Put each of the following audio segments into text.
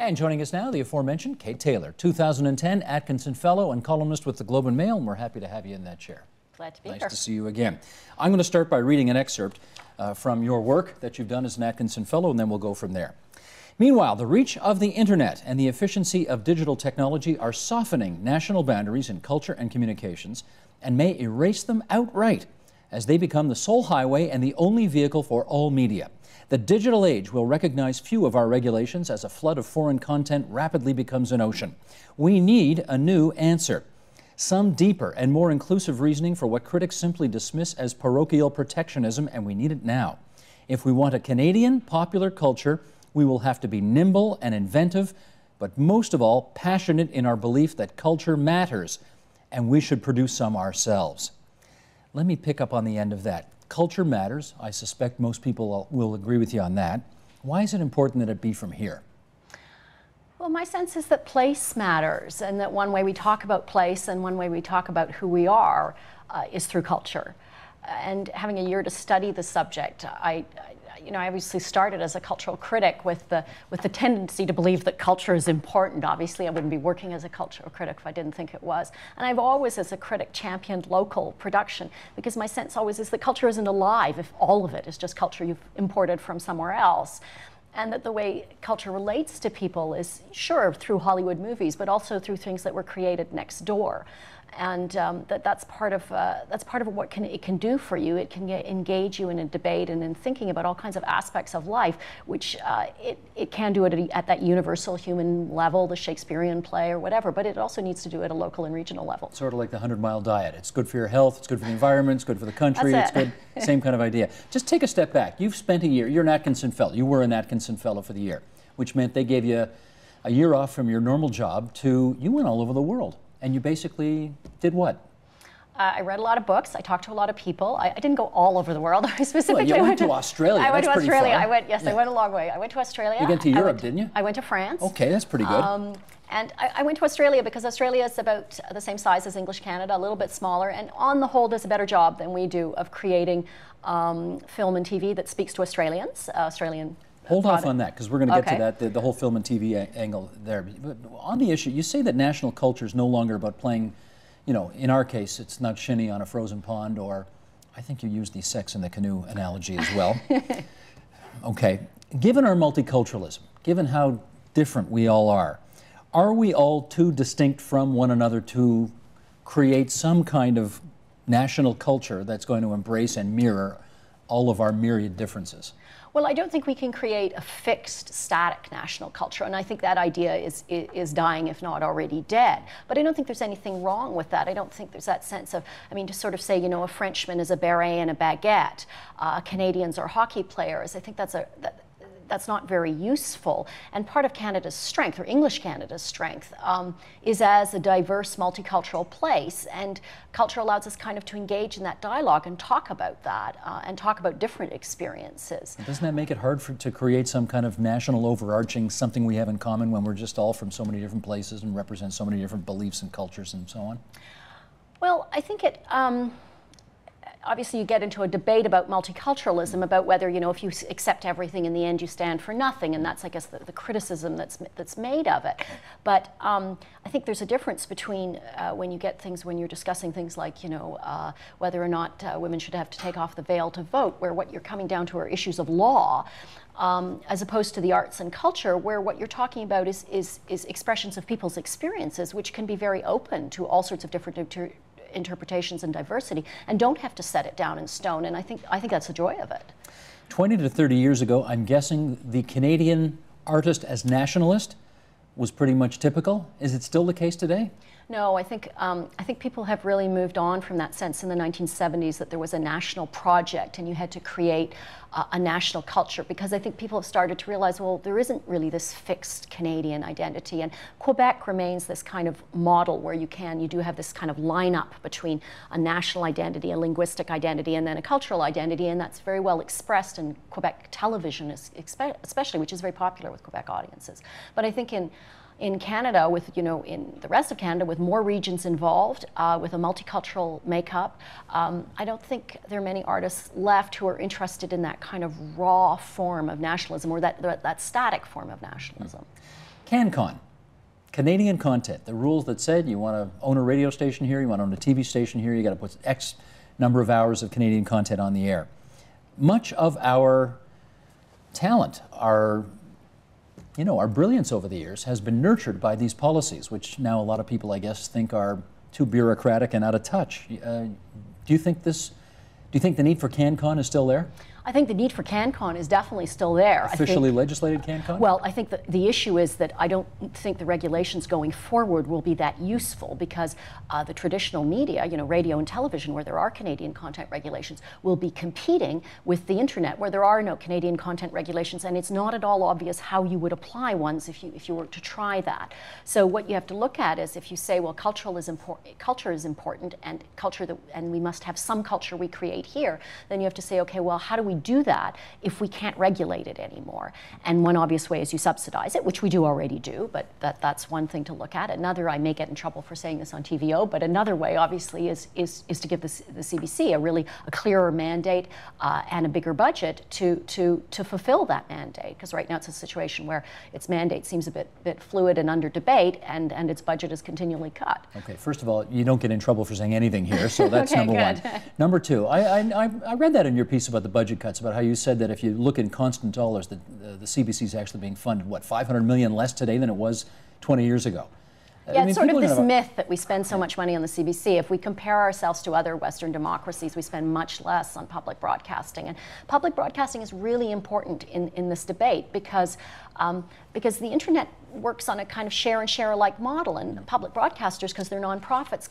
And joining us now, the aforementioned Kate Taylor, 2010 Atkinson Fellow and columnist with the Globe and Mail, and we're happy to have you in that chair. Glad to be here. Nice to see you again. I'm going to start by reading an excerpt from your work that you've done as an Atkinson Fellow, and then we'll go from there. Meanwhile, the reach of the internet and the efficiency of digital technology are softening national boundaries in culture and communications and may erase them outright as they become the sole highway and the only vehicle for all media. The digital age will recognize few of our regulations as a flood of foreign content rapidly becomes an ocean. We need a new answer. Some deeper and more inclusive reasoning for what critics simply dismiss as parochial protectionism, and we need it now. If we want a Canadian popular culture, we will have to be nimble and inventive, but most of all, passionate in our belief that culture matters, and we should produce some ourselves. Let me pick up on the end of that. Culture matters. I suspect most people will agree with you on that. Why is it important that it be from here? Well, my sense is that place matters, and that one way we talk about place and one way we talk about who we are is through culture. And having a year to study the subject, I obviously started as a cultural critic with the tendency to believe that culture is important. Obviously, I wouldn't be working as a cultural critic if I didn't think it was. And I've always, as a critic, championed local production, because my sense always is that culture isn't alive if all of it is just culture you've imported from somewhere else. And that the way culture relates to people is, sure, through Hollywood movies, but also through things that were created next door. And that's part of what it can do for you. It can engage you in a debate and in thinking about all kinds of aspects of life, which it can do it at that universal human level, the Shakespearean play or whatever, but it also needs to do it at a local and regional level. Sort of like the 100-mile diet. It's good for your health, it's good for the environment, it's good for the country, it's good, same kind of idea. Just take a step back. You've spent a year, you're an Atkinson Fellow, you were an Atkinson Fellow for the year, which meant they gave you a year off from your normal job you went all over the world. And you basically did what? I read a lot of books. I talked to a lot of people. I didn't go all over the world. I specifically went to Australia. I went to Australia. I went a long way. I went to Australia. You went to Europe, didn't you? I went to France. Okay, that's pretty good. And I went to Australia because Australia is about the same size as English Canada, a little bit smaller, and on the whole does a better job than we do of creating film and TV that speaks to Australians, Hold off on that, because we're going to get to that, the whole film and TV angle there. But on the issue, you say that national culture is no longer about playing, in our case, it's not shinny on a frozen pond, or I think you used the sex in the canoe analogy as well. Okay, given our multiculturalism, given how different we all are we all too distinct from one another to create some kind of national culture that's going to embrace and mirror all of our myriad differences? Well, I don't think we can create a fixed, static national culture, and I think that idea is dying, if not already dead. But I don't think there's anything wrong with that. I don't think there's that sense of, to sort of say, a Frenchman is a beret and a baguette, Canadians are hockey players. I think that's not very useful. And part of Canada's strength, or English Canada's strength, is as a diverse, multicultural place. And culture allows us kind of to engage in that dialogue and talk about that, and talk about different experiences. Doesn't that make it hard to create some kind of national overarching something we have in common when we're just all from so many different places and represent so many different beliefs and cultures and so on? Well, I think it... obviously, you get into a debate about multiculturalism, about whether, if you accept everything, in the end you stand for nothing, and that's, I guess, the criticism that's made of it. But I think there's a difference between when you're discussing things like, whether or not women should have to take off the veil to vote, where what you're coming down to are issues of law, as opposed to the arts and culture, where what you're talking about is expressions of people's experiences, which can be very open to all sorts of different interpretations and diversity, and don't have to set it down in stone. And I think that's the joy of it. 20 to 30 years ago, I'm guessing the Canadian artist as nationalist was pretty much typical. Is it still the case today? No, I think people have really moved on from that sense in the 1970s, that there was a national project and you had to create a national culture, because I think people have started to realize, well, there isn't really this fixed Canadian identity, and Quebec remains this kind of model where you do have this kind of lineup between a national identity, a linguistic identity, and then a cultural identity, and that's very well expressed in Quebec television, especially, which is very popular with Quebec audiences. But I think in in Canada, with, you know, in the rest of Canada, with more regions involved, with a multicultural makeup, I don't think there are many artists left who are interested in that kind of raw form of nationalism, or that static form of nationalism. Can.Con, Canadian content, the rules that said you want to own a radio station here, you want to own a TV station here, you got to put X number of hours of Canadian content on the air. Much of our talent, our brilliance over the years has been nurtured by these policies, which now a lot of people, I guess, think are too bureaucratic and out of touch. Do you think the need for Can.Con is still there? I think the need for Can.Con is definitely still there. Officially legislated Can.Con? Well, I think the issue is that I don't think the regulations going forward will be that useful, because the traditional media, you know, radio and television, where there are Canadian content regulations, will be competing with the internet, where there are no Canadian content regulations, and it's not at all obvious how you would apply ones if you were to try that. So what you have to look at is, if you say, well, culture is important, and we must have some culture we create here, then you have to say, okay, well, how do we do that if we can't regulate it anymore? And one obvious way is you subsidize it, which we do already do, but that's one thing to look at. Another, I may get in trouble for saying this on TVO, but another way obviously is to give the CBC a clearer mandate and a bigger budget to fulfill that mandate, because right now it's a situation where its mandate seems a bit fluid and under debate, and its budget is continually cut. Okay, first of all, you don't get in trouble for saying anything here, so that's okay, number good. one. Number two, I read that in your piece about the budget cuts, about how you said that if you look in constant dollars, the CBC is actually being funded, what, $500 million less today than it was 20 years ago? Yeah, it's sort of this myth that we spend so much money on the CBC. If we compare ourselves to other Western democracies, we spend much less on public broadcasting. And public broadcasting is really important in this debate, because the internet works on a kind of share and share alike model, and public broadcasters, because they're nonprofits,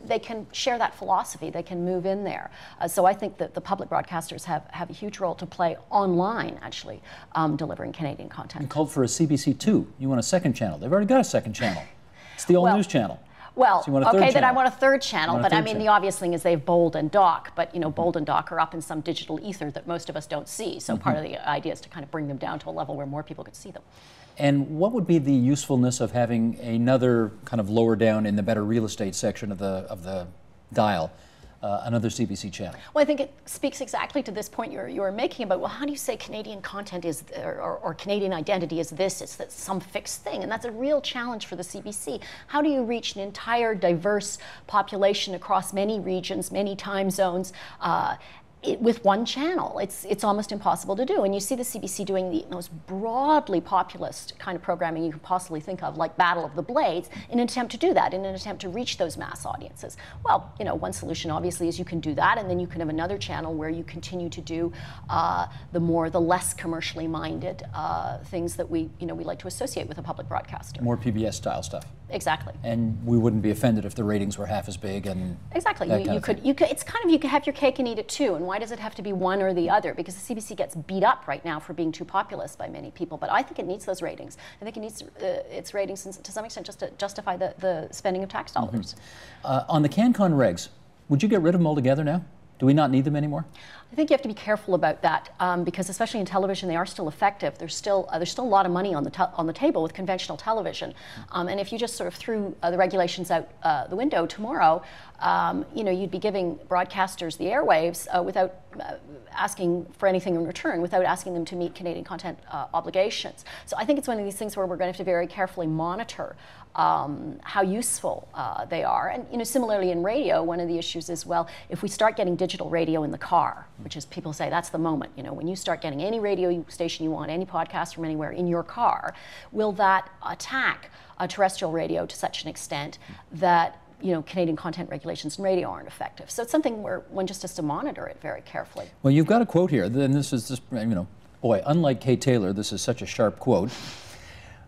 they can share that philosophy, they can move in there. So I think that the public broadcasters have a huge role to play online, actually, delivering Canadian content. You called for a CBC2. You want a second channel. They've already got a second channel. It's the all-news channel. Well, so okay, then I want a third channel, but I mean, the obvious thing is they have Bold and Doc, but you know, Bold and Doc are up in some digital ether that most of us don't see, so part of the idea is to kind of bring them down to a level where more people could see them. And what would be the usefulness of having another kind of lower down in the better real estate section of the dial, another CBC channel? Well, I think it speaks exactly to this point you're making about, well, how do you say Canadian content is, or Canadian identity is this, it's that some fixed thing? And that's a real challenge for the CBC. How do you reach an entire diverse population across many regions, many time zones, with one channel? It's almost impossible to do. And you see the CBC doing the most broadly populist kind of programming you could possibly think of, like Battle of the Blades, in an attempt to do that, in an attempt to reach those mass audiences. Well, you know, one solution obviously is you can do that, and then you can have another channel where you continue to do the less commercially minded things that we like to associate with a public broadcaster. More PBS style stuff. Exactly. And we wouldn't be offended if the ratings were half as big, and exactly. You could it's kind of, you could have your cake and eat it too. And why does it have to be one or the other? Because the CBC gets beat up right now for being too populist by many people. But I think it needs those ratings. I think it needs its ratings to some extent just to justify the spending of tax dollars. On the Can.Con regs, would you get rid of them altogether now? Do we not need them anymore? I think you have to be careful about that, because especially in television, they are still effective. There's still a lot of money on the table with conventional television, and if you just sort of threw the regulations out the window tomorrow, you'd be giving broadcasters the airwaves without asking for anything in return, without asking them to meet Canadian content obligations. So I think it's one of these things where we're going to have to very carefully monitor how useful they are. And similarly in radio, one of the issues is, well, if we start getting digital radio in the car, which is, people say that's the moment, when you start getting any radio station you want, any podcast from anywhere in your car, will that attack terrestrial radio to such an extent that Canadian content regulations in radio aren't effective? So it's something where one just has to monitor it very carefully. Well, you've got a quote here, and this is just, boy, unlike Kate Taylor, this is such a sharp quote.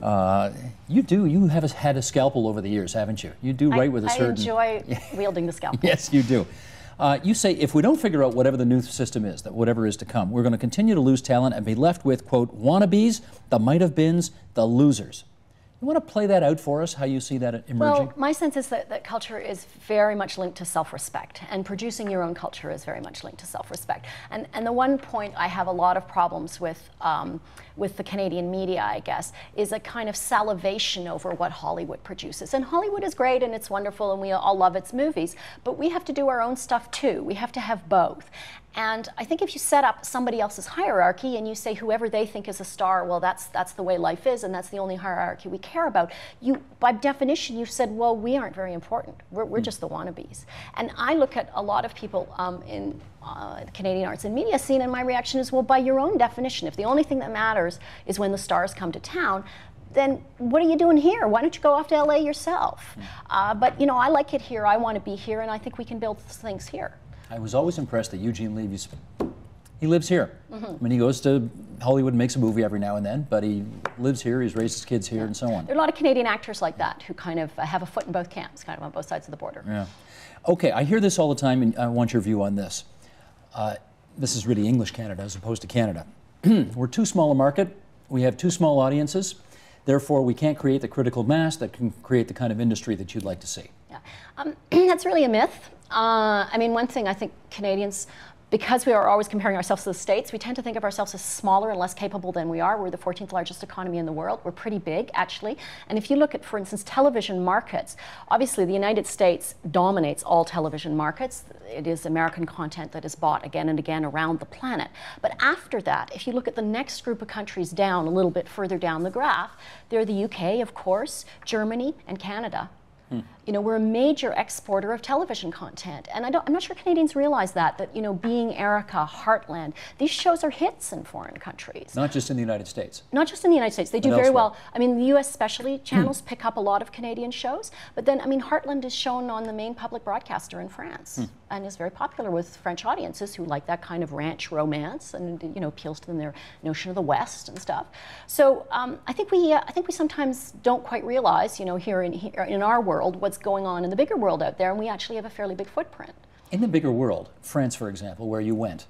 You have had a scalpel over the years, haven't you? You do write with a certain... I enjoy wielding the scalpel. Yes, you do. You say, if we don't figure out whatever the new system is, that whatever is to come, we're going to continue to lose talent and be left with, quote, wannabes, the might-have-beens, the losers. You want to play that out for us, how you see that emerging? Well, my sense is that culture is very much linked to self-respect, and producing your own culture is very much linked to self-respect. And the one point I have a lot of problems with the Canadian media, I guess, is a kind of salivation over what Hollywood produces. And Hollywood is great and it's wonderful and we all love its movies, but we have to do our own stuff too. We have to have both. And I think if you set up somebody else's hierarchy and you say whoever they think is a star, well, that's the way life is and that's the only hierarchy we care about, you, by definition, you've said, well, we aren't very important. We're just the wannabes. And I look at a lot of people in the Canadian arts and media scene, and my reaction is, well, by your own definition, if the only thing that matters is when the stars come to town, then what are you doing here? Why don't you go off to LA yourself? But you know, I like it here, I want to be here, and I think we can build things here. I was always impressed that Eugene Levy, he lives here. I mean, he goes to Hollywood and makes a movie every now and then, but he lives here, he's raised his kids here, and so on. There are a lot of Canadian actors like that who kind of have a foot in both camps, kind of on both sides of the border. Yeah. Okay, I hear this all the time, and I want your view on this. This is really English Canada as opposed to Canada. We're too small a market, we have too small audiences, therefore we can't create the critical mass that can create the kind of industry that you'd like to see. Yeah. That's really a myth. I mean, one thing I think Canadians, because we are always comparing ourselves to the States, we tend to think of ourselves as smaller and less capable than we are. We're the 14th largest economy in the world. We're pretty big, actually. And if you look at, for instance, television markets, obviously the United States dominates all television markets. It is American content that is bought again and again around the planet. But after that, if you look at the next group of countries down, a little bit further down the graph, they're the UK, of course, Germany, and Canada. You know, we're a major exporter of television content, and I'm not sure Canadians realize that, you know, Being Erica, Heartland, these shows are hits in foreign countries. Not just in the United States. Not just in the United States. They do very well. I mean, the U.S. specialty channels pick up a lot of Canadian shows, but then, I mean, Heartland is shown on the main public broadcaster in France, and is very popular with French audiences who like that kind of ranch romance, and you know, appeals to them their notion of the West and stuff. So I think we sometimes don't quite realize, you know, here in our world, what's going on in the bigger world out there, and we actually have a fairly big footprint. In the bigger world, France, for example, where you went,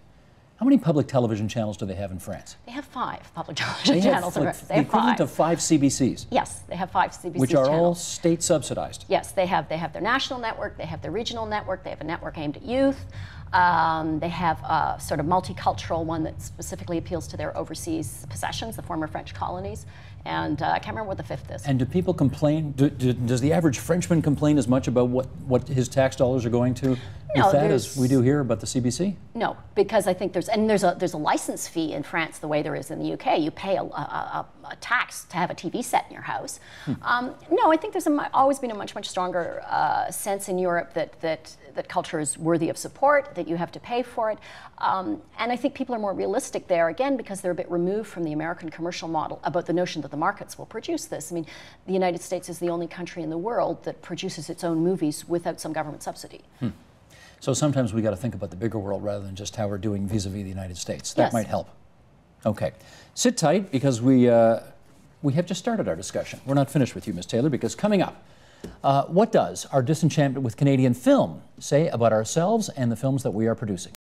how many public television channels do they have in France? They have 5 public television channels in France. They have 5. The equivalent of 5 CBCs. Yes, they have 5 CBC which are channels. all state subsidized. Yes, they have their national network, they have their regional network, they have a network aimed at youth. They have a sort of multicultural one that specifically appeals to their overseas possessions, the former French colonies. And I can't remember what the 5th is. And do people complain? Does the average Frenchman complain as much about what his tax dollars are going to with that as we do here about the CBC? No, because I think there's a license fee in France the way there is in the UK. You pay a tax to have a TV set in your house. No, I think there's always been a much stronger sense in Europe that culture is worthy of support, that you have to pay for it. And I think people are more realistic there, again, because they're a bit removed from the American commercial model about the notion that the markets will produce this. I mean, the United States is the only country in the world that produces its own movies without some government subsidy. So sometimes we got to think about the bigger world rather than just how we're doing vis-a-vis the United States. That might help. Okay. Sit tight, because we have just started our discussion. We're not finished with you, Ms. Taylor, because coming up, what does our disenchantment with Canadian film say about ourselves and the films that we are producing?